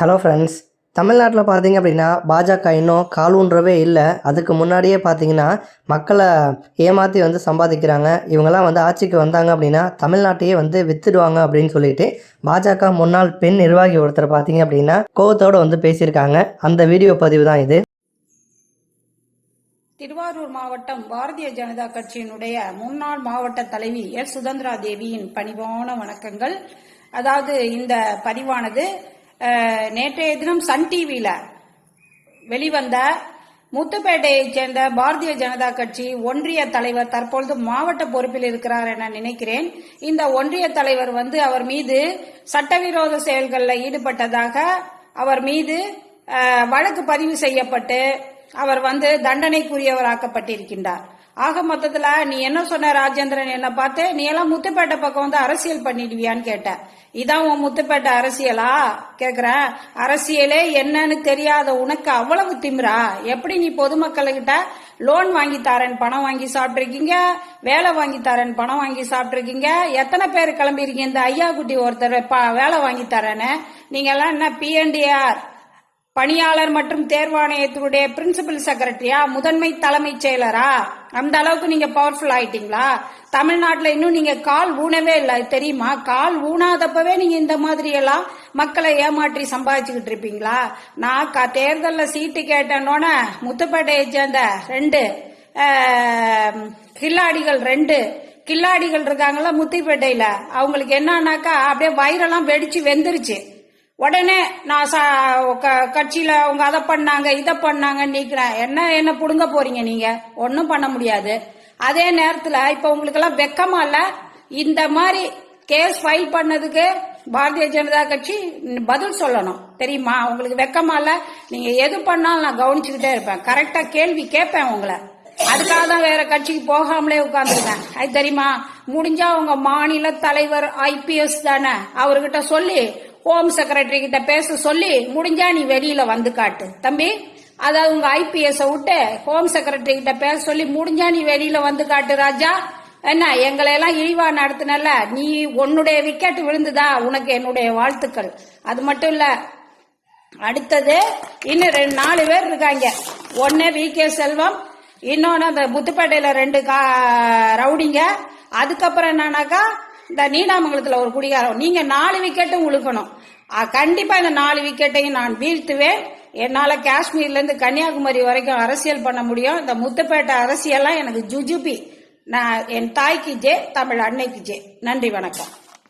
Hello friends, தமிழ்நாட்டில் பார்த்தீங்க அப்படின்னா பாஜக இன்னும் காலூன்றவே இல்லை. அதுக்கு முன்னாடியே பார்த்தீங்கன்னா மக்களை ஏமாற்றி சம்பாதிக்கிறாங்க. இவங்கெல்லாம் ஆட்சிக்கு வந்தாங்க அப்படின்னா தமிழ்நாட்டையே வித்துடுவாங்க அப்படின்னு சொல்லிட்டு பாஜக முன்னாள் பெண் நிர்வாகி ஒருத்தர் பார்த்தீங்க அப்படின்னா கோவத்தோடு பேசியிருக்காங்க. அந்த வீடியோ பதிவு தான் இது. திருவாரூர் மாவட்டம் பாரதிய ஜனதா கட்சியினுடைய முன்னாள் மாவட்ட தலைவி எஸ் சுதந்திரா தேவியின் பணிவான வணக்கங்கள். அதாவது இந்த பதிவானது நேற்றைய தினம் சன் டிவியில வெளிவந்த முத்துப்பேட்டையைச் சேர்ந்த பாரதிய ஜனதா கட்சி ஒன்றிய தலைவர் தற்பொழுது மாவட்ட பொறுப்பில் இருக்கிறார் என நினைக்கிறேன். இந்த ஒன்றிய தலைவர் அவர் மீது சட்டவிரோத செயல்களில் ஈடுபட்டதாக அவர் மீது வழக்கு பதிவு செய்யப்பட்டு அவர் தண்டனைக்குரியவராக்கப்பட்டிருக்கின்றார். ஆக மொத்தத்துல நீ என்ன சொன்ன ராஜேந்திரன், என்ன பார்த்து நீ எல்லாம் முத்துப்பேட்டை பக்கம் அரசியல் பண்ணிடுவியான்னு கேட்ட. இதான் உன் முத்துப்பேட்டை அரசியலா கேக்குறேன். அரசியலே என்னன்னு தெரியாத உனக்கு அவ்வளவு திமிரா? எப்படி நீ பொதுமக்கள்கிட்ட லோன் வாங்கி தரேன் பணம் வாங்கி சாப்பிட்டுருக்கீங்க, வேலை வாங்கி தரேன் பணம் வாங்கி சாப்பிட்டுருக்கீங்க. எத்தனை பேர் கிளம்பிருக்கீங்க? இந்த ஐயா குட்டி ஒருத்தர் வேலை வாங்கி தரேன்னு நீங்க எல்லாம் என்ன PNDR பணியாளர் மற்றும் தேர்வாணையத்தினுடைய பிரின்சிபல் செக்ரட்டரியா, முதன்மை தலைமைச் செயலரா? அந்த அளவுக்கு நீங்க பவர்ஃபுல் ஆயிட்டீங்களா? தமிழ்நாட்டுல இன்னும் நீங்க கால் ஊனவே இல்லை தெரியுமா? கால் ஊனாதப்பவே நீங்க இந்த மாதிரி எல்லாம் மக்களை ஏமாற்றி சம்பாதிச்சுக்கிட்டு இருப்பீங்களா? நான் தேர்தலில் சீட்டு கேட்டேன்னோட முத்துப்பேட்டையை சேர்ந்த ரெண்டு கில்லாடிகள் இருக்காங்களா முத்துப்பேட்டையில, அவங்களுக்கு என்னன்னாக்கா அப்படியே வயிறெல்லாம் வெடிச்சு வெந்துருச்சு. உடனே நான் கட்சியில அவங்க அதை பண்ணாங்க இதை பண்ணாங்க நீக்கிறேன். என்ன புடுங்க போறீங்க? நீங்க ஒன்னும் பண்ண முடியாது. அதே நேரத்துல இப்ப உங்களுக்கு எல்லாம் வெக்கமா இல்ல? இந்த மாதிரி கேஸ் ஃபைல் பண்ணதுக்கு பாரதிய ஜனதா கட்சி பதில் சொல்லணும் தெரியுமா? உங்களுக்கு வெக்கமா இல்ல? நீங்க எது பண்ணாலும் நான் கவனிச்சுக்கிட்டே இருப்பேன், கரெக்டா கேள்வி கேட்பேன் உங்களை. அதுக்காக தான் வேற கட்சிக்கு போகாமலே உட்கார்ந்துருக்கேன். அது தெரியுமா? முடிஞ்சா உங்க மாநில தலைவர் IPS தானே, அவர்கிட்ட சொல்லி ஹோம் செக்ரட்டரி கிட்ட பேச சொல்லி முடிஞ்சா நீ வெளியில காட்டு தம்பி. அதாவது உங்க IPS விட்டு ஹோம் செக்ரட்டரி கிட்ட பேச சொல்லி முடிஞ்சா நீ வெளியில காட்டு ராஜா. என்ன எங்களை எல்லாம் இழிவா நடத்தினல, நீ உன்னுடைய விக்கெட் விழுந்துதா, உனக்கு என்னுடைய வாழ்த்துக்கள். அது மட்டும் இல்ல, அடுத்தது இன்னும் 4 பேர் இருக்காங்க. ஒன்னு VK செல்வம், இன்னொன்னு அந்த முத்துப்பேட்டையில 2 ரவுடிங்க, அதுக்கப்புறம் என்னன்னாக்கா இந்த நீடாமங்கலத்துல ஒரு குடிகாரம். நீங்க 4 விக்கெட்டும் உழுக்கணும். கண்டிப்பா இந்த 4 விக்கெட்டையும் நான் வீழ்த்துவேன். என்னால காஷ்மீர்ல இருந்து கன்னியாகுமரி வரைக்கும் அரசியல் பண்ண முடியும். இந்த முத்துப்பேட்டை அரசியல்லாம் எனக்கு ஜுஜுபி. நான் என் தாய்க்கு ஜே, தமிழ் அன்னைக்கு ஜே. நன்றி, வணக்கம்.